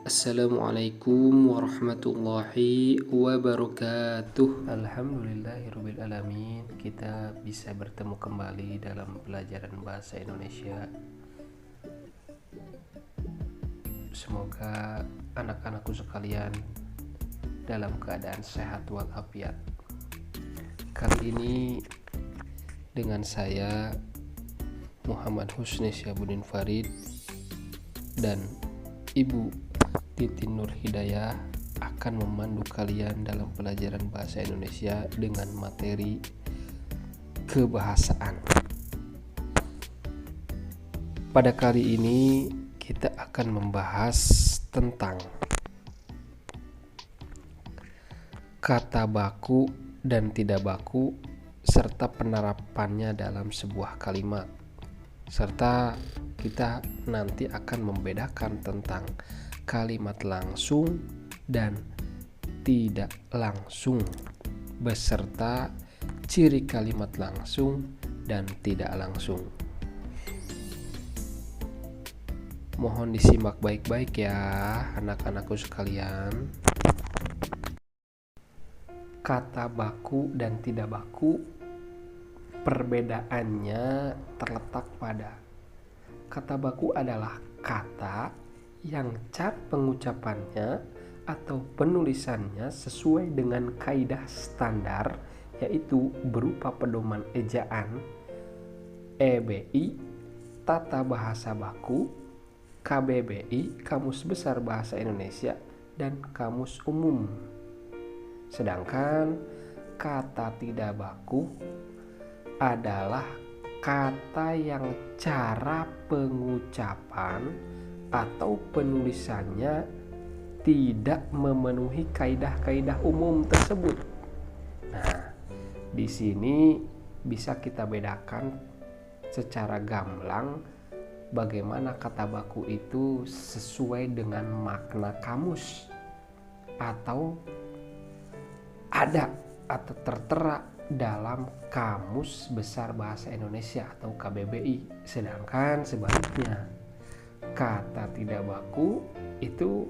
Assalamualaikum warahmatullahi wabarakatuh. Alhamdulillahirabbil alamin, kita bisa bertemu kembali dalam pelajaran bahasa Indonesia. Semoga anak-anakku sekalian dalam keadaan sehat walafiat. Kali ini dengan saya Muhammad Husni Syabuddin Farid dan Ibu Titin Nur Hidayah akan memandu kalian dalam pelajaran bahasa Indonesia dengan materi kebahasaan. Pada kali ini kita akan membahas tentang kata baku dan tidak baku serta penerapannya dalam sebuah kalimat, serta kita nanti akan membedakan tentang kalimat langsung dan tidak langsung beserta ciri kalimat langsung dan tidak langsung. Mohon disimak baik-baik ya anak-anakku sekalian. Kata baku dan tidak baku, perbedaannya terletak pada kata baku adalah kata yang cara pengucapannya atau penulisannya sesuai dengan kaidah standar, yaitu berupa pedoman ejaan EBI, Tata Bahasa Baku, KBBI, Kamus Besar Bahasa Indonesia, dan Kamus Umum. Sedangkan kata tidak baku adalah kata yang cara pengucapan atau penulisannya tidak memenuhi kaidah-kaidah umum tersebut. Nah, di sini bisa kita bedakan secara gamblang bagaimana kata baku itu sesuai dengan makna kamus atau ada atau tertera dalam Kamus Besar Bahasa Indonesia atau KBBI. Sedangkan sebaliknya, kata tidak baku itu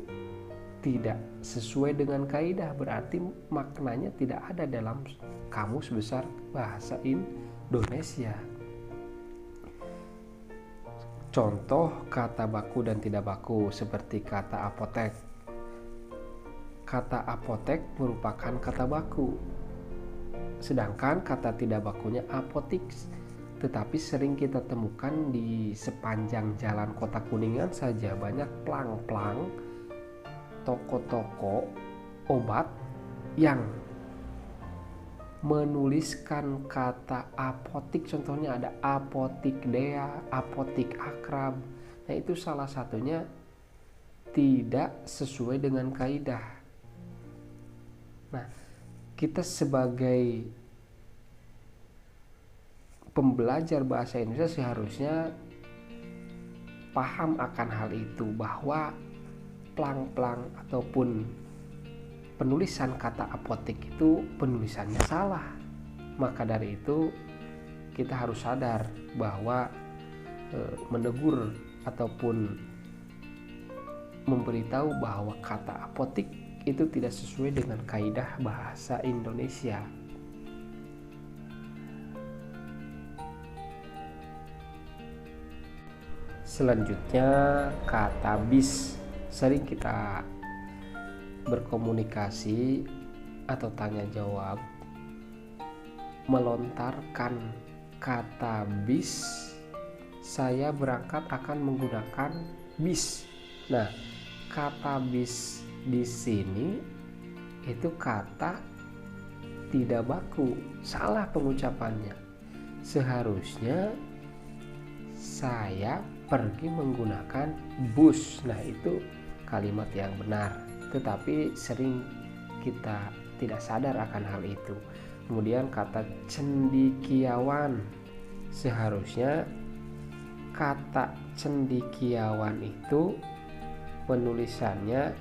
tidak sesuai dengan kaidah, berarti maknanya tidak ada dalam Kamus Besar Bahasa Indonesia. Contoh kata baku dan tidak baku seperti kata apotek. Kata apotek merupakan kata baku, sedangkan kata tidak bakunya apotik. Tetapi sering kita temukan di sepanjang jalan Kota Kuningan saja banyak plang-plang toko-toko obat yang menuliskan kata apotik. Contohnya ada apotik Dea, apotik Akrab. Nah, itu salah satunya tidak sesuai dengan kaidah. Nah, kita sebagai pembelajar bahasa Indonesia seharusnya paham akan hal itu, bahwa plang-plang ataupun penulisan kata apotik itu penulisannya salah. Maka dari itu kita harus sadar bahwa menegur ataupun memberitahu bahwa kata apotik itu tidak sesuai dengan kaidah bahasa Indonesia. Selanjutnya kata bis. Sering kita berkomunikasi atau tanya jawab melontarkan kata bis. Saya berangkat akan menggunakan bis. Nah, kata bis di sini itu kata tidak baku, salah pengucapannya. Seharusnya saya pergi menggunakan bus. Nah, itu kalimat yang benar, tetapi sering kita tidak sadar akan hal itu. Kemudian kata cendikiawan, seharusnya kata cendikiawan itu penulisannya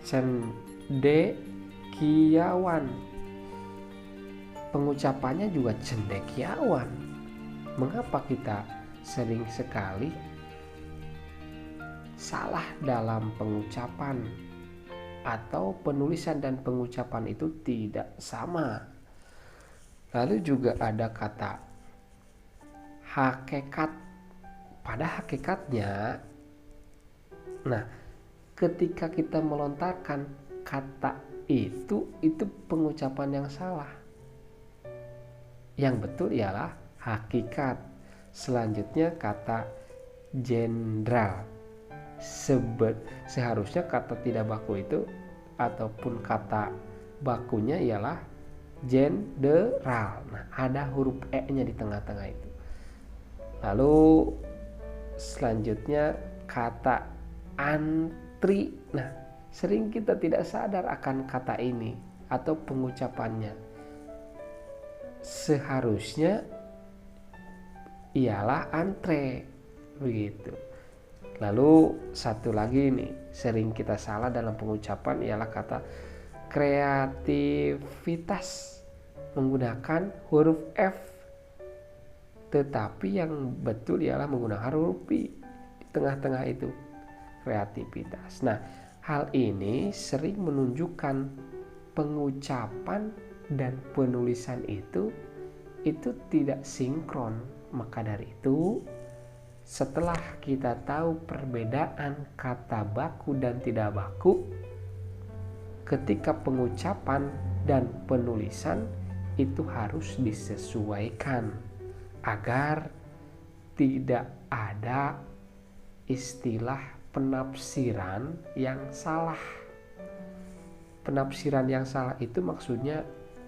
cendekiawan, pengucapannya juga cendekiawan. Mengapa kita sering sekali salah dalam pengucapan atau penulisan dan pengucapan itu tidak sama. Lalu juga ada kata hakikat. Pada hakikatnya, nah, ketika kita melontarkan kata itu pengucapan yang salah. Yang betul ialah hakikat. Selanjutnya kata jenderal. Seharusnya kata tidak baku itu ataupun kata bakunya ialah jenderal. Nah, ada huruf E-nya di tengah-tengah itu. Lalu selanjutnya kata antri. Nah, sering kita tidak sadar akan kata ini atau pengucapannya. Seharusnya ialah antre, begitu. Lalu satu lagi nih, sering kita salah dalam pengucapan ialah kata kreativitas menggunakan huruf F. Tetapi yang betul ialah menggunakan huruf P di tengah-tengah itu, kreativitas. Nah, hal ini sering menunjukkan pengucapan dan penulisan itu tidak sinkron. Maka dari itu, setelah kita tahu perbedaan kata baku dan tidak baku, ketika pengucapan dan penulisan itu harus disesuaikan agar tidak ada istilah penafsiran yang salah. Penafsiran yang salah itu maksudnya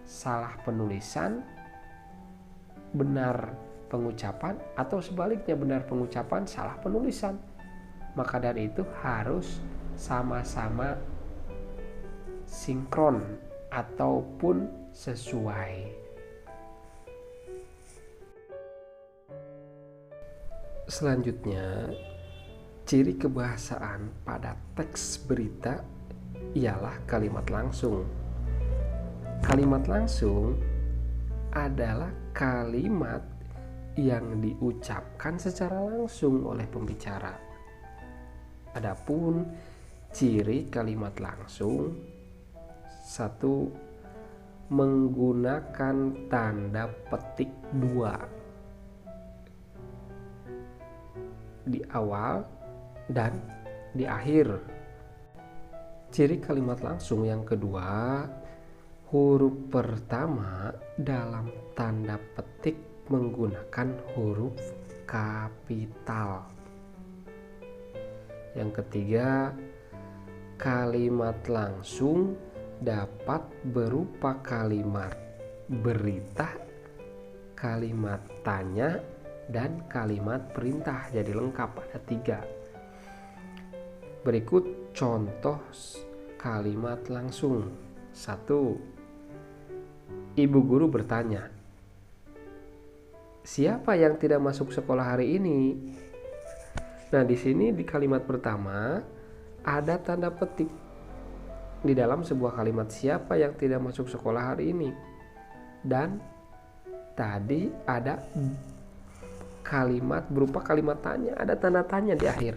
salah penulisan, benar pengucapan, atau sebaliknya benar pengucapan, salah penulisan. Maka dari itu harus sama-sama sinkron ataupun sesuai. Selanjutnya, ciri kebahasaan pada teks berita ialah kalimat langsung. Kalimat langsung adalah kalimat yang diucapkan secara langsung oleh pembicara. Adapun ciri kalimat langsung, satu, menggunakan tanda petik 2 di awal dan di akhir. Ciri kalimat langsung yang kedua, huruf pertama dalam tanda petik menggunakan huruf kapital. Yang ketiga, kalimat langsung dapat berupa kalimat berita, kalimat tanya, dan kalimat perintah. Jadi lengkap, ada 3. Berikut contoh kalimat langsung. 1. Ibu guru bertanya, siapa yang tidak masuk sekolah hari ini? Nah, di sini di kalimat pertama ada tanda petik di dalam sebuah kalimat, siapa yang tidak masuk sekolah hari ini. Dan tadi ada kalimat berupa kalimat tanya, ada tanda tanya di akhir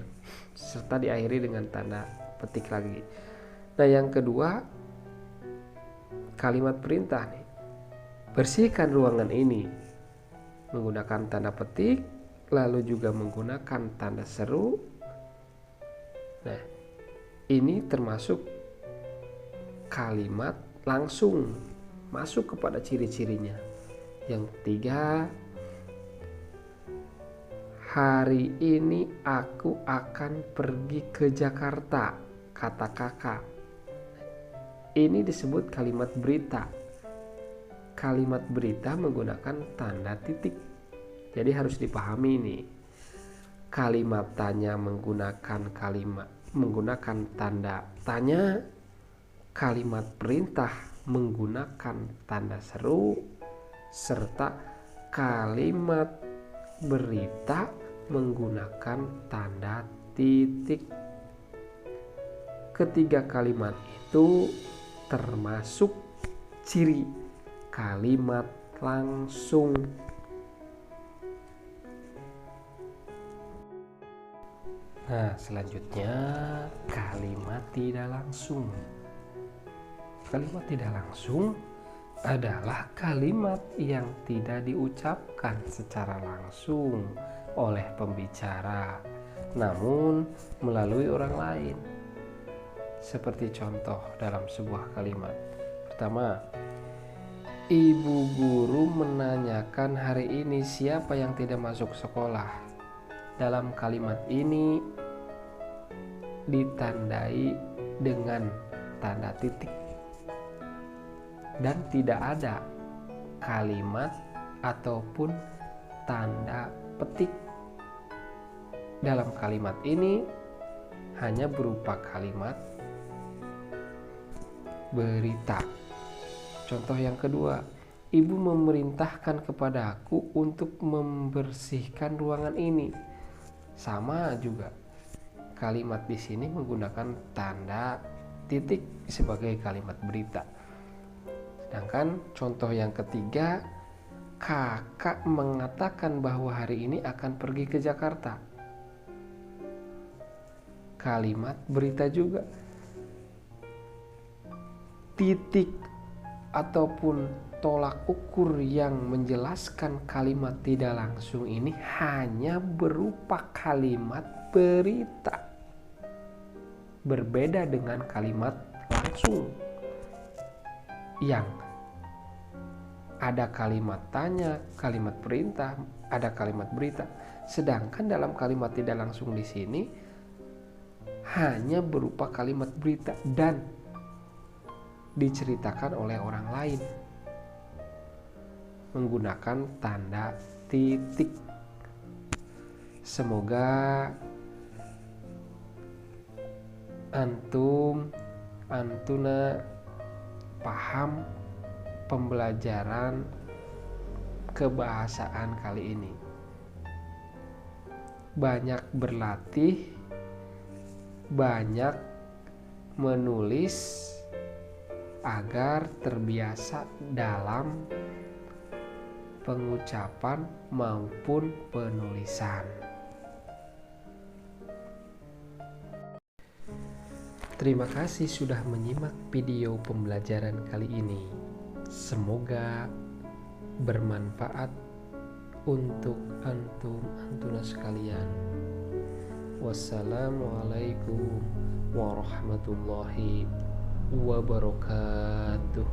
serta diakhiri dengan tanda petik lagi. Nah, yang kedua kalimat perintah nih, bersihkan ruangan ini, menggunakan tanda petik lalu juga menggunakan tanda seru. Nah, ini termasuk kalimat langsung, masuk kepada ciri-cirinya. Yang ketiga, hari ini aku akan pergi ke Jakarta, kata kakak. Ini disebut kalimat berita. Kalimat berita menggunakan tanda titik. Jadi harus dipahami ini. Kalimat tanya menggunakan tanda tanya. Kalimat perintah menggunakan tanda seru, serta kalimat berita menggunakan tanda titik. Ketiga kalimat itu termasuk ciri kalimat langsung. Nah, selanjutnya kalimat tidak langsung. Kalimat tidak langsung adalah kalimat yang tidak diucapkan secara langsung oleh pembicara, namun melalui orang lain. Seperti contoh dalam sebuah kalimat. Pertama, ibu guru menanyakan hari ini siapa yang tidak masuk sekolah. Dalam kalimat ini ditandai dengan tanda titik dan tidak ada kalimat ataupun tanda petik. Dalam kalimat ini hanya berupa kalimat berita. Contoh yang kedua, ibu memerintahkan kepadaku untuk membersihkan ruangan ini. Sama juga, kalimat di sini menggunakan tanda titik sebagai kalimat berita. Sedangkan contoh yang ketiga, kakak mengatakan bahwa hari ini akan pergi ke Jakarta. Kalimat berita juga. Titik ataupun tolak ukur yang menjelaskan kalimat tidak langsung ini hanya berupa kalimat berita, berbeda dengan kalimat langsung yang ada kalimat tanya, kalimat perintah, ada kalimat berita. Sedangkan dalam kalimat tidak langsung di sini hanya berupa kalimat berita dan diceritakan oleh orang lain menggunakan tanda titik. Semoga antuna paham pembelajaran kebahasaan kali ini. Banyak berlatih, banyak menulis agar terbiasa dalam pengucapan maupun penulisan. Terima kasih sudah menyimak video pembelajaran kali ini. Semoga bermanfaat untuk antuna sekalian. Wassalamualaikum warahmatullahi wabarakatuh.